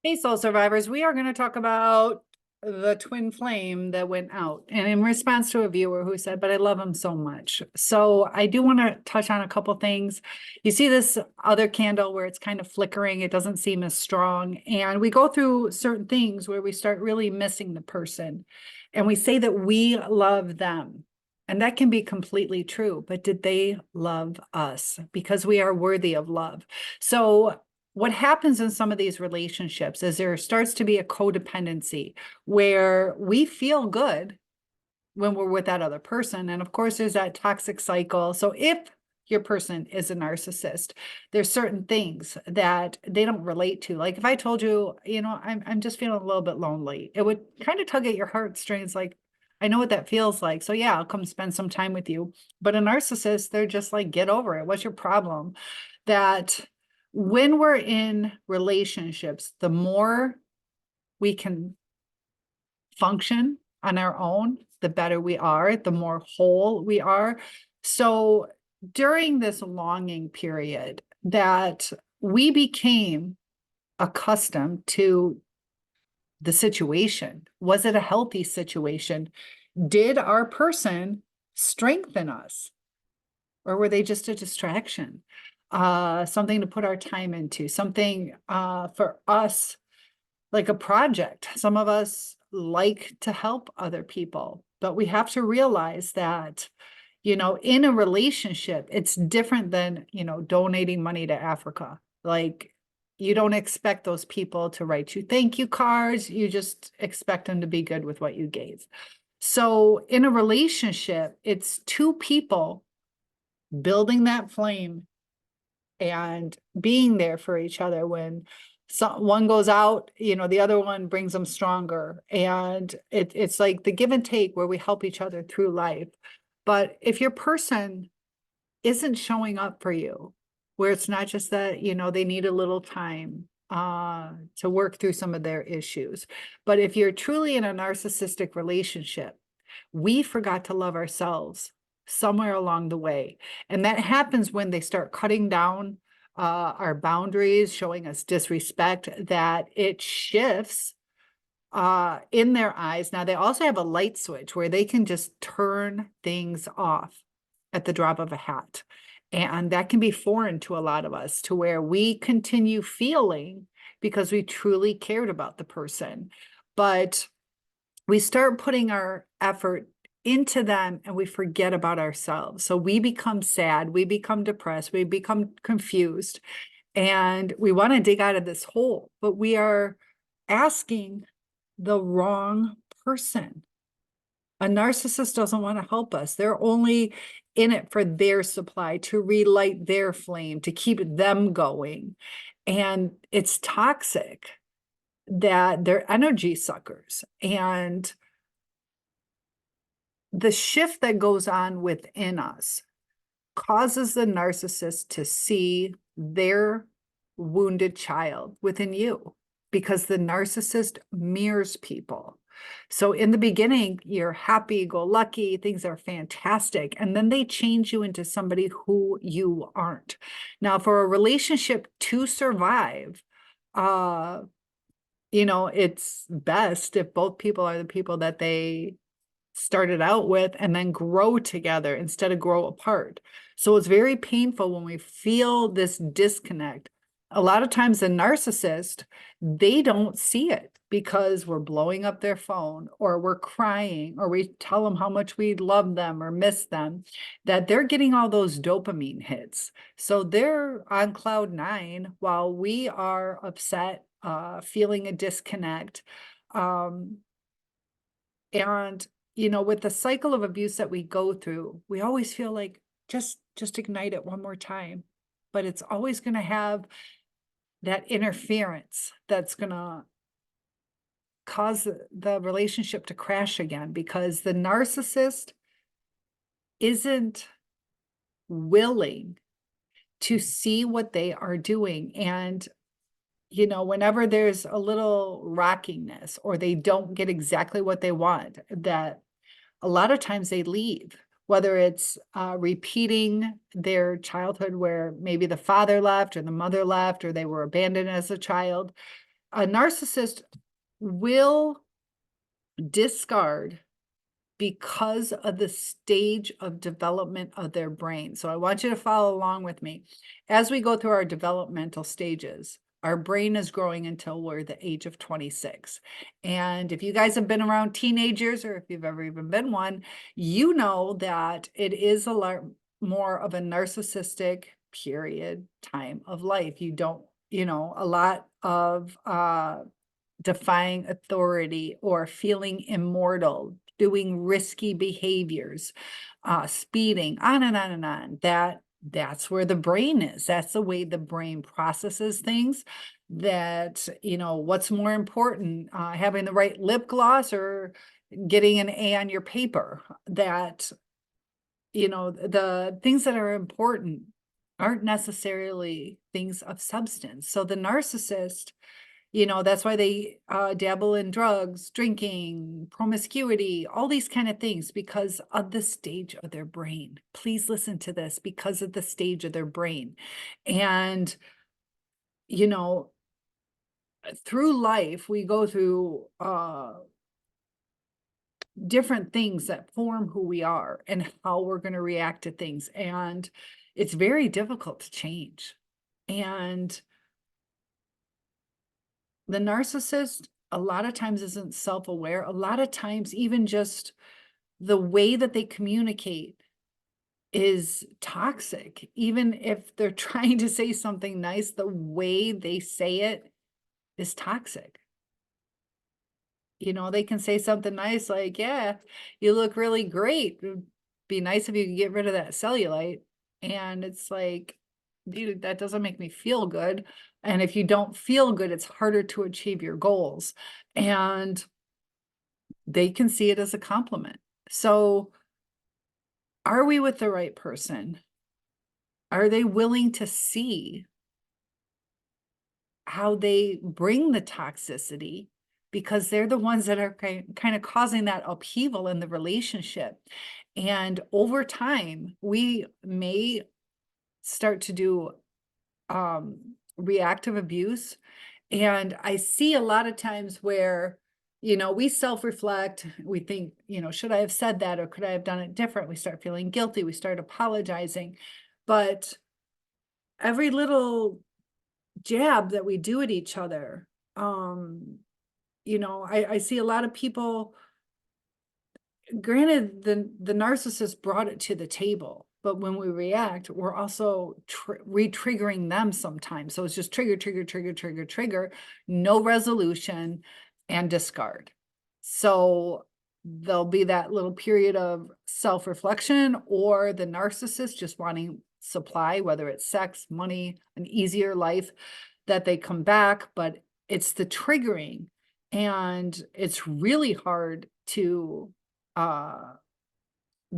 Hey, soul survivors, we are going to talk about the twin flame that went out. And in response to a viewer who said, but I love him so much. So I do want to touch on a couple things. You see this other candle where it's kind of flickering. It doesn't seem as strong. And we go through certain things where we start really missing the person. And we say that we love them. And that can be completely true. But did they love us? Because we are worthy of love. So what happens in some of these relationships is there starts to be a codependency where we feel good when we're with that other person. And of course, there's that toxic cycle. So if your person is a narcissist, there's certain things that they don't relate to. Like if I told you, I'm just feeling a little bit lonely, it would kind of tug at your heartstrings. Like, I know what that feels like. So yeah, I'll come spend some time with you. But a narcissist, they're just like, get over it. What's your problem? That when we're in relationships, the more we can function on our own, the better we are, the more whole we are. So during this longing period that we became accustomed to the situation, was it a healthy situation? Did our person strengthen us? Or were they just a distraction? Something to put our time into, something for us, like a project. Some of us like to help other people, but we have to realize that, in a relationship, it's different than, donating money to Africa. Like, you don't expect those people to write you thank you cards. You just expect them to be good with what you gave. So in a relationship, it's two people building that flame and being there for each other. When one goes out, the other one brings them stronger. And it's like the give and take where we help each other through life. But if your person isn't showing up for you, where it's not just that, they need a little time to work through some of their issues. But if you're truly in a narcissistic relationship, we forgot to love ourselves somewhere along the way. And that happens when they start cutting down our boundaries, showing us disrespect, that it shifts in their eyes. Now, they also have a light switch where they can just turn things off at the drop of a hat. And that can be foreign to a lot of us, to where we continue feeling because we truly cared about the person. But we start putting our effort into them and we forget about ourselves. So we become sad, we become depressed, we become confused, and we want to dig out of this hole, but we are asking the wrong person. A narcissist doesn't want to help us. They're only in it for their supply, to relight their flame, to keep them going. And it's toxic, that they're energy suckers. And the shift that goes on within us causes the narcissist to see their wounded child within you, because the narcissist mirrors people. So in the beginning, you're happy, go lucky, things are fantastic. And then they change you into somebody who you aren't. Now, for a relationship to survive, it's best if both people are the people that they started out with and then grow together instead of grow apart. So it's very painful when we feel this disconnect. A lot of times the narcissist, they don't see it because we're blowing up their phone, or we're crying, or we tell them how much we love them or miss them, that they're getting all those dopamine hits. So they're on cloud nine while we are upset, feeling a disconnect. And with the cycle of abuse that we go through, we always feel like just ignite it one more time. But it's always going to have that interference that's going to cause the relationship to crash again, because the narcissist isn't willing to see what they are doing. And whenever there's a little rockiness, or they don't get exactly what they want, that a lot of times they leave, whether it's repeating their childhood where maybe the father left or the mother left, or they were abandoned as a child. a narcissist will discard because of the stage of development of their brain. So I want you to follow along with me. As we go through our developmental stages, our brain is growing until we're the age of 26. And if you guys have been around teenagers, or if you've ever even been one, you know that it is a lot more of a narcissistic period time of life. You don't, a lot of defying authority or feeling immortal, doing risky behaviors, speeding, on and on and on. That's where the brain is. That's the way the brain processes things. That, what's more important, having the right lip gloss or getting an A on your paper? That, the things that are important aren't necessarily things of substance. So the narcissist, that's why they dabble in drugs, drinking, promiscuity, all these kind of things because of the stage of their brain. Please listen to this, because of the stage of their brain. And, through life, we go through different things that form who we are and how we're going to react to things. And it's very difficult to change. And the narcissist a lot of times isn't self-aware. A lot of times, even just the way that they communicate is toxic. Even if they're trying to say something nice, the way they say it is toxic. They can say something nice like, yeah, you look really great. It'd be nice if you could get rid of that cellulite. And it's like, dude, that doesn't make me feel good. And if you don't feel good, it's harder to achieve your goals. And they can see it as a compliment. So are we with the right person? Are they willing to see how they bring the toxicity? Because they're the ones that are kind of causing that upheaval in the relationship. And over time, we may start to do reactive abuse. And I see a lot of times where, we self-reflect, we think, should I have said that or could I have done it different? We start feeling guilty, we start apologizing. But every little jab that we do at each other, I see a lot of people, granted, the narcissist brought it to the table, but when we react, we're also re-triggering them sometimes. So it's just trigger, trigger, trigger, trigger, trigger, no resolution, and discard. So there'll be that little period of self-reflection, or the narcissist just wanting supply, whether it's sex, money, an easier life, that they come back, but it's the triggering. And it's really hard to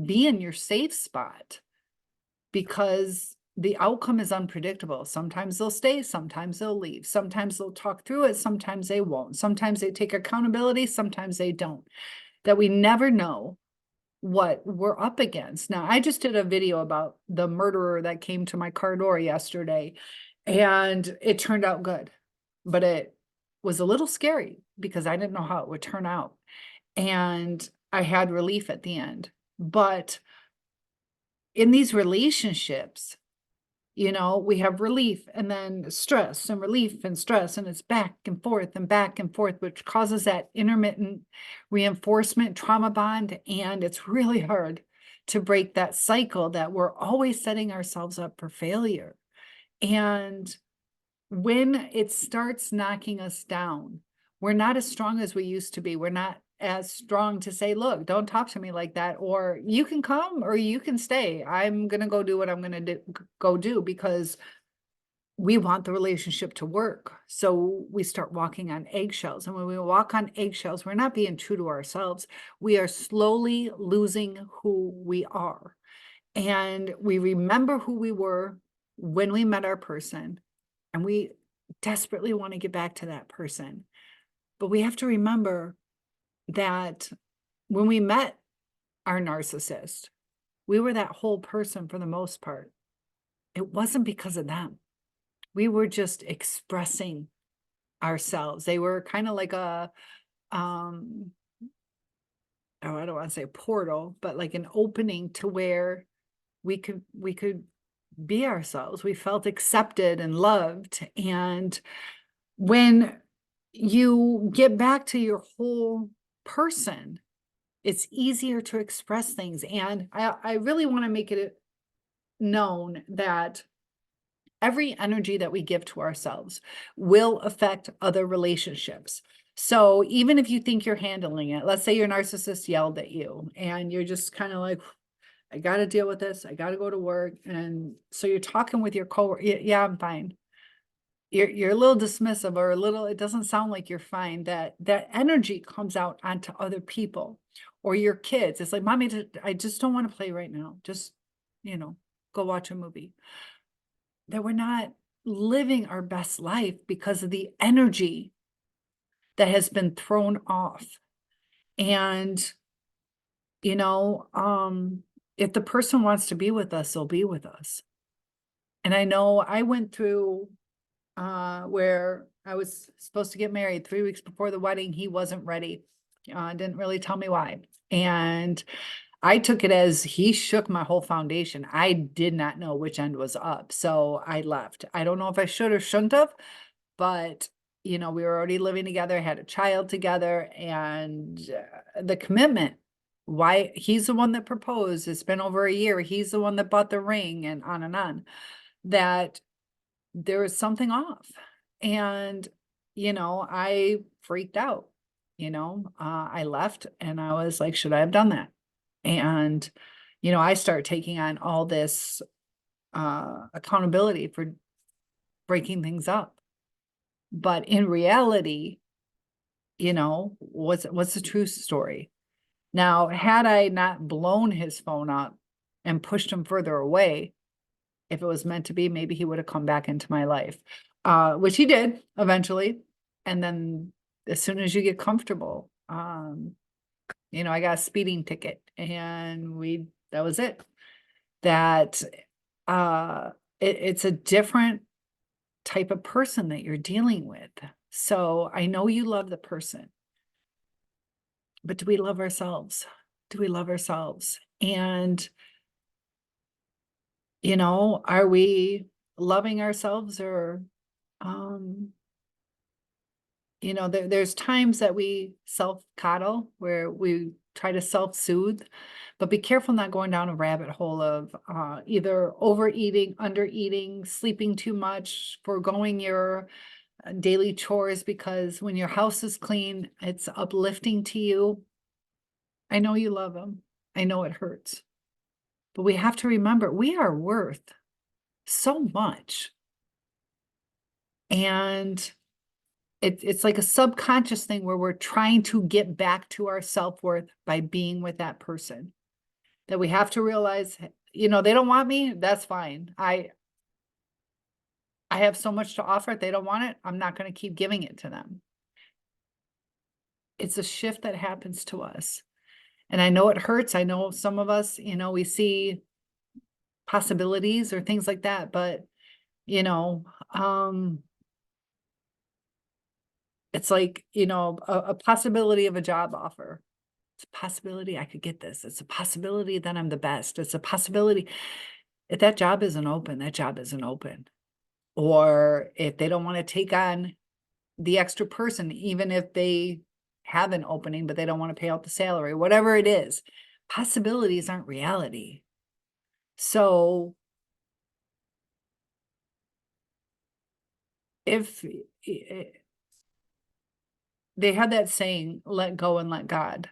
be in your safe spot because the outcome is unpredictable. Sometimes they'll stay, sometimes they'll leave, sometimes they'll talk through it, sometimes they won't. Sometimes they take accountability, sometimes they don't. That we never know what we're up against. Now, I just did a video about the murderer that came to my car door yesterday, and it turned out good, but it was a little scary because I didn't know how it would turn out. And I had relief at the end. But in these relationships, we have relief and then stress and relief and stress, and it's back and forth, which causes that intermittent reinforcement trauma bond. And it's really hard to break that cycle that we're always setting ourselves up for failure. And when it starts knocking us down, we're not as strong as we used to be. We're not as strong to say, look, don't talk to me like that, or you can come or you can stay. I'm going to go do what I'm going to go do, because we want the relationship to work. So we start walking on eggshells. And when we walk on eggshells, we're not being true to ourselves. We are slowly losing who we are. And we remember who we were when we met our person, and we desperately want to get back to that person. But we have to remember that when we met our narcissist, we were that whole person for the most part. It wasn't because of them. We were just expressing ourselves. They were kind of like a, um, oh, I don't want to say a portal, but like an opening to where we could be ourselves. We felt accepted and loved. And when you get back to your whole person, it's easier to express things. And I really want to make it known that every energy that we give to ourselves will affect other relationships. So even if you think you're handling it, let's say your narcissist yelled at you and you're just kind of like, I got to deal with this. I got to go to work. And so you're talking with your coworker. Yeah, I'm fine. You're a little dismissive or a little, it doesn't sound like you're fine. That energy comes out onto other people or your kids. It's like, mommy, I just don't want to play right now. Just, go watch a movie. That we're not living our best life because of the energy that has been thrown off. And, you know, if the person wants to be with us, they'll be with us. And I know I went through where I was supposed to get married 3 weeks before the wedding. He wasn't ready. Didn't really tell me why. And I took it as he shook my whole foundation. I did not know which end was up. So I left. I don't know if I should or shouldn't have, but we were already living together, had a child together, and the commitment, why he's the one that proposed. It's been over a year. He's the one that bought the ring and on, that there was something off. And, I freaked out, I left and I was like, should I have done that? And, I start taking on all this accountability for breaking things up. But in reality, what's the true story? Now, had I not blown his phone up and pushed him further away, if it was meant to be, maybe he would have come back into my life, which he did eventually. And then as soon as you get comfortable, I got a speeding ticket and that was it. That it's a different type of person that you're dealing with. So I know you love the person, but do we love ourselves? Do we love ourselves? And, are we loving ourselves or, there's times that we self-coddle where we try to self-soothe, but be careful not going down a rabbit hole of either overeating, undereating, sleeping too much, foregoing your daily chores, because when your house is clean, it's uplifting to you. I know you love them. I know it hurts, but we have to remember we are worth so much. And it's like a subconscious thing where we're trying to get back to our self-worth by being with that person. That we have to realize, they don't want me, that's fine. I have so much to offer. If they don't want it, I'm not going to keep giving it to them. It's a shift that happens to us. And I know it hurts. I know some of us, we see possibilities or things like that, but, it's like, a possibility of a job offer. It's a possibility I could get this. It's a possibility that I'm the best. It's a possibility. If that job isn't open, that job isn't open. Or if they don't want to take on the extra person, even if they have an opening, but they don't want to pay out the salary, whatever it is, possibilities aren't reality. So if they have that saying, let go and let God.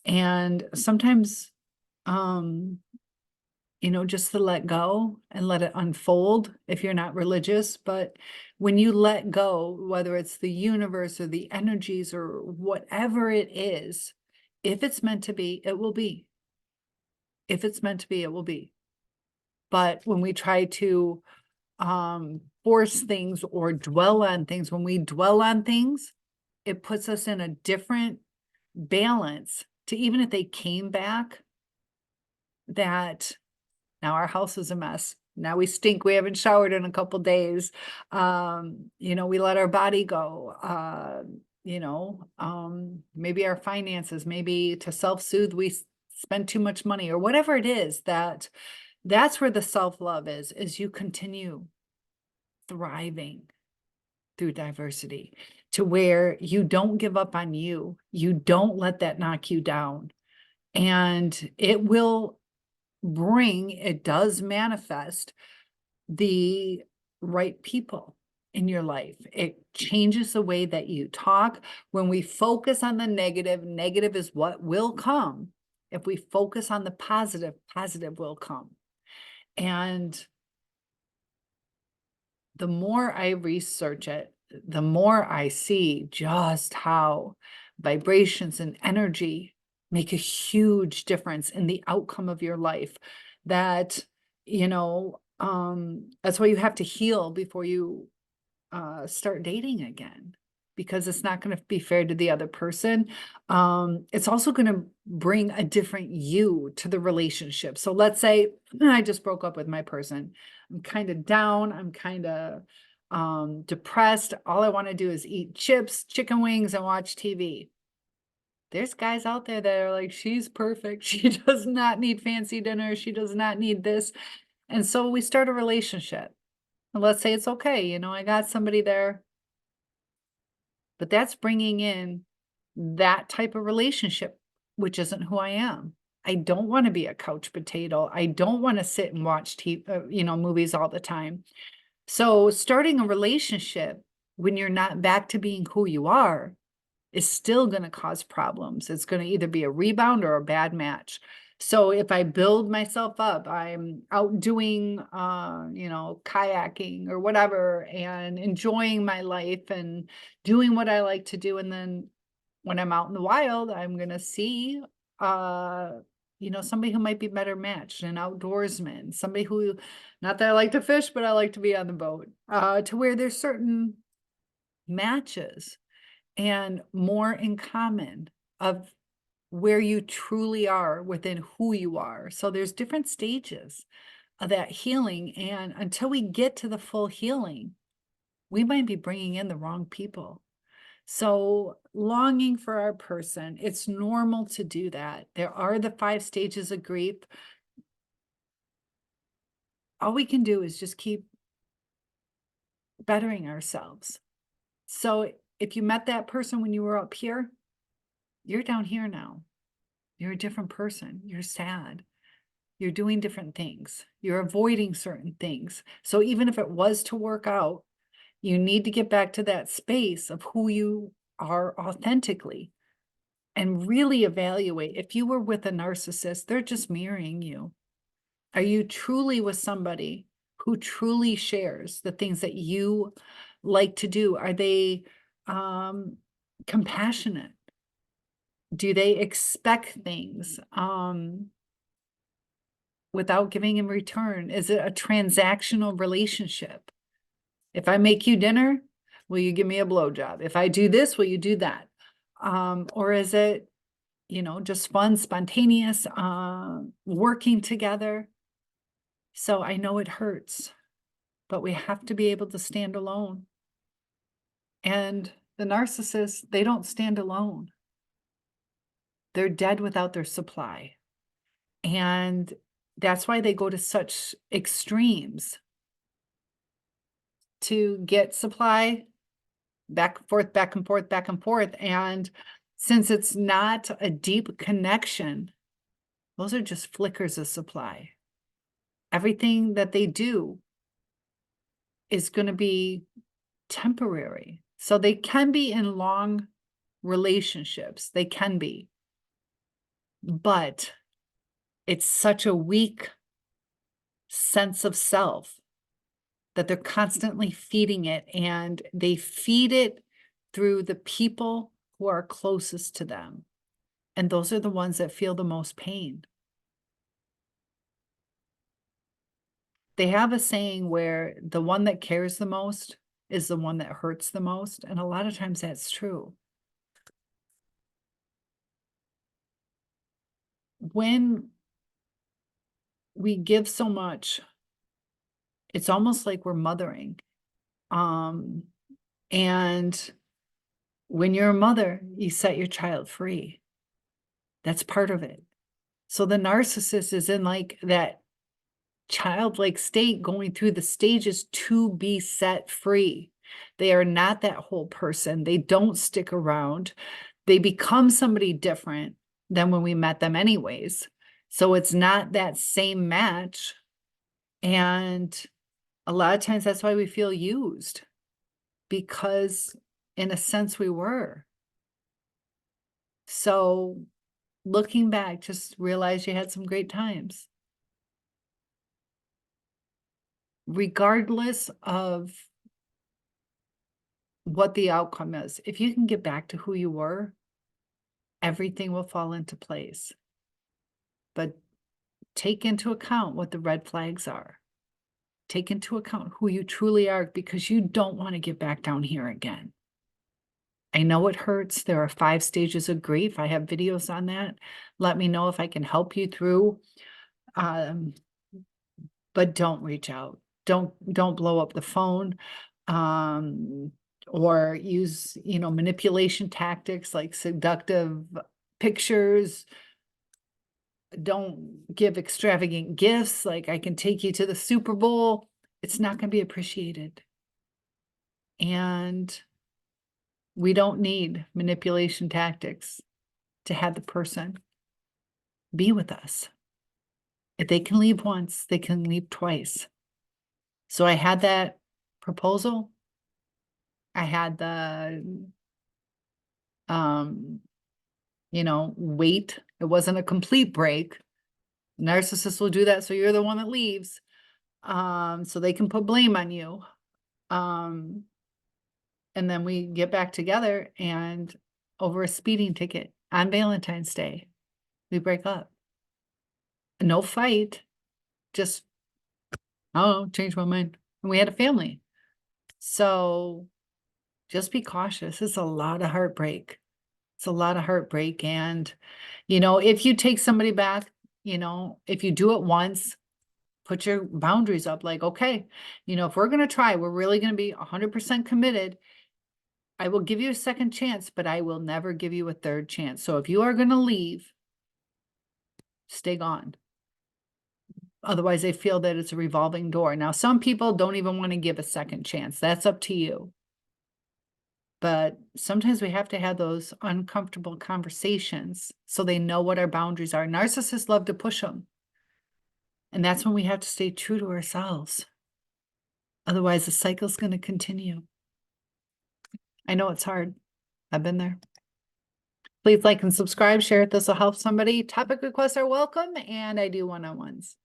And sometimes, just to let go and let it unfold if you're not religious. But when you let go, whether it's the universe or the energies or whatever it is, if it's meant to be, it will be. If it's meant to be, it will be. But when we try to force things or dwell on things, when we dwell on things, it puts us in a different balance to, even if they came back, that now our house is a mess. Now we stink. We haven't showered in a couple days. We let our body go. Maybe our finances, maybe to self-soothe, we spend too much money or whatever it is. That's where the self-love is you continue thriving through diversity to where you don't give up on you. You don't let that knock you down. And it does manifest the right people in your life. It changes the way that you talk. When we focus on the negative, negative is what will come. If we focus on the positive, positive will come. And the more I research it, the more I see just how vibrations and energy make a huge difference in the outcome of your life. That's why you have to heal before you start dating again, because it's not going to be fair to the other person. It's also going to bring a different you to the relationship. So let's say I just broke up with my person. I'm kind of down. I'm kind of depressed. All I want to do is eat chips, chicken wings, and watch TV. There's guys out there that are like, she's perfect. She does not need fancy dinner. She does not need this. And so we start a relationship. And let's say it's okay. I got somebody there. But that's bringing in that type of relationship, which isn't who I am. I don't want to be a couch potato. I don't want to sit and watch movies all the time. So starting a relationship when you're not back to being who you are is still going to cause problems. It's going to either be a rebound or a bad match. So if I build myself up, I'm out doing, kayaking or whatever, and enjoying my life and doing what I like to do. And then when I'm out in the wild, I'm going to see, somebody who might be better matched, an outdoorsman, somebody who, not that I like to fish, but I like to be on the boat, to where there's certain matches and more in common of where you truly are within who you are. So there's different stages of that healing. And until we get to the full healing, we might be bringing in the wrong people. So longing for our person, it's normal to do that. There are the 5 stages of grief. All we can do is just keep bettering ourselves. So if you met that person when you were up here, you're down here now. You're a different person. You're sad. You're doing different things. You're avoiding certain things. So even if it was to work out, you need to get back to that space of who you are authentically and really evaluate. If you were with a narcissist, they're just mirroring you. Are you truly with somebody who truly shares the things that you like to do? Are they compassionate? Do they expect things without giving in return? Is it a transactional relationship? If I make you dinner, will you give me a blowjob? If I do this, will you do that? Or is it, just fun, spontaneous, working together? So I know it hurts, but we have to be able to stand alone. And the narcissists, they don't stand alone. They're dead without their supply. And that's why they go to such extremes to get supply, back and forth, back and forth, back and forth. And since it's not a deep connection, those are just flickers of supply. Everything that they do is going to be temporary. So they can be in long relationships. They can be. But it's such a weak sense of self that they're constantly feeding it, and they feed it through the people who are closest to them. And those are the ones that feel the most pain. They have a saying where the one that cares the most is the one that hurts the most. And a lot of times that's true. When we give so much It's almost like we're mothering. And when you're a mother, you set your child free. That's part of it. So the narcissist is in like that childlike state, going through the stages to be set free. They are not that whole person. They don't stick around. They become somebody different than when we met them anyways. So it's not that same match. And a lot of times that's why we feel used, because in a sense we were. So looking back, just realize you had some great times. Regardless of what the outcome is, if you can get back to who you were, everything will fall into place. But take into account what the red flags are. Take into account who you truly are, because you don't want to get back down here again. I know it hurts. There are 5 stages of grief. I have videos on that. Let me know if I can help you through. But don't reach out. Don't blow up the phone, or use, manipulation tactics like seductive pictures. Don't give extravagant gifts like I can take you to the Super Bowl. It's not going to be appreciated. And we don't need manipulation tactics to have the person be with us. If they can leave once, they can leave twice. So I had that proposal. I had the, wait. It wasn't a complete break. Narcissists will do that, so you're the one that leaves. So they can put blame on you. And then we get back together, and over a speeding ticket on Valentine's Day, we break up. No fight, just, oh, changed my mind. And we had a family. So just be cautious. It's a lot of heartbreak. It's a lot of heartbreak. And, if you take somebody back, if you do it once, put your boundaries up. Like, okay, if we're going to try, we're really going to be 100% committed. I will give you a second chance, but I will never give you a third chance. So if you are going to leave, stay gone. Otherwise, they feel that it's a revolving door. Now, some people don't even want to give a second chance. That's up to you. But sometimes we have to have those uncomfortable conversations so they know what our boundaries are. Narcissists love to push them. And that's when we have to stay true to ourselves. Otherwise, the cycle's going to continue. I know it's hard. I've been there. Please like and subscribe, share it. This will help somebody. Topic requests are welcome, and I do one-on-ones.